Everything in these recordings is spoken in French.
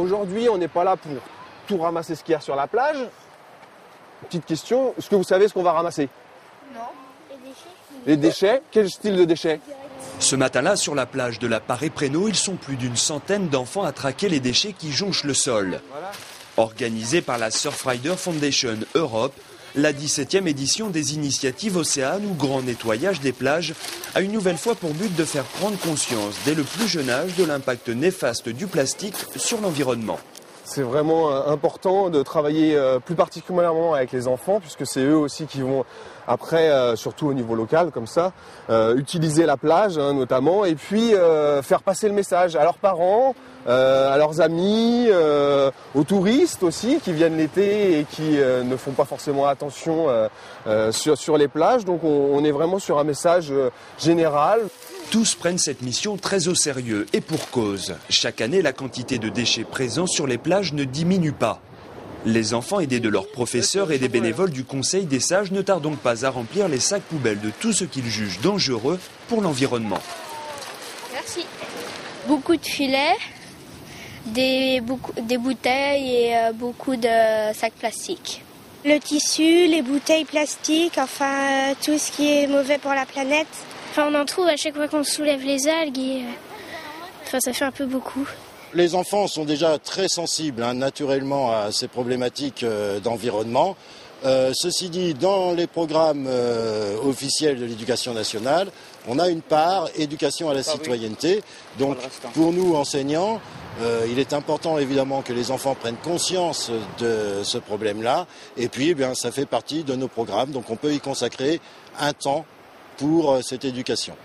Aujourd'hui, on n'est pas là pour tout ramasser ce qu'il y a sur la plage. Petite question, est-ce que vous savez ce qu'on va ramasser? Non. Les déchets. Les déchets? Quel style de déchets? Ce matin-là, sur la plage de la Parée-Prénaux, ils sont plus d'une centaine d'enfants à traquer les déchets qui jonchent le sol. Organisée par la Surfrider Foundation Europe, la 17e édition des initiatives Océane ou Grand Nettoyage des plages a une nouvelle fois pour but de faire prendre conscience dès le plus jeune âge de l'impact néfaste du plastique sur l'environnement. C'est vraiment important de travailler plus particulièrement avec les enfants, puisque c'est eux aussi qui vont après, surtout au niveau local comme ça, utiliser la plage notamment, et puis faire passer le message à leurs parents, à leurs amis, aux touristes aussi qui viennent l'été et qui ne font pas forcément attention sur les plages. Donc on est vraiment sur un message général. Tous prennent cette mission très au sérieux et pour cause. Chaque année, la quantité de déchets présents sur les plages ne diminue pas. Les enfants, aidés de leurs professeurs et des bénévoles du Conseil des sages, ne tardent donc pas à remplir les sacs poubelles de tout ce qu'ils jugent dangereux pour l'environnement. Merci. Beaucoup de filets, des bouteilles et beaucoup de sacs plastiques. Le tissu, les bouteilles plastiques, enfin tout ce qui est mauvais pour la planète. Enfin, on en trouve à chaque fois qu'on soulève les algues et ça fait un peu beaucoup. Les enfants sont déjà très sensibles naturellement à ces problématiques d'environnement. Ceci dit, dans les programmes officiels de l'éducation nationale, on a une part éducation à la citoyenneté. Donc pour nous enseignants, il est important évidemment que les enfants prennent conscience de ce problème-là. Et puis eh bien, ça fait partie de nos programmes, donc on peut y consacrer un temps pour cette éducation.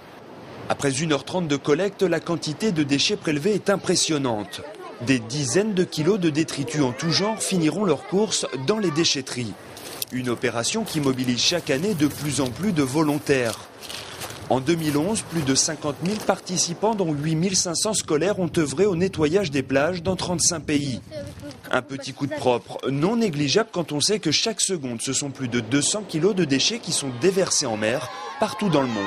Après 1h30 de collecte, la quantité de déchets prélevés est impressionnante. Des dizaines de kilos de détritus en tout genre finiront leur course dans les déchetteries. Une opération qui mobilise chaque année de plus en plus de volontaires. En 2011, plus de 50 000 participants, dont 8 500 scolaires, ont œuvré au nettoyage des plages dans 35 pays. Un petit coup de propre non négligeable quand on sait que chaque seconde, ce sont plus de 200 kilos de déchets qui sont déversés en mer partout dans le monde.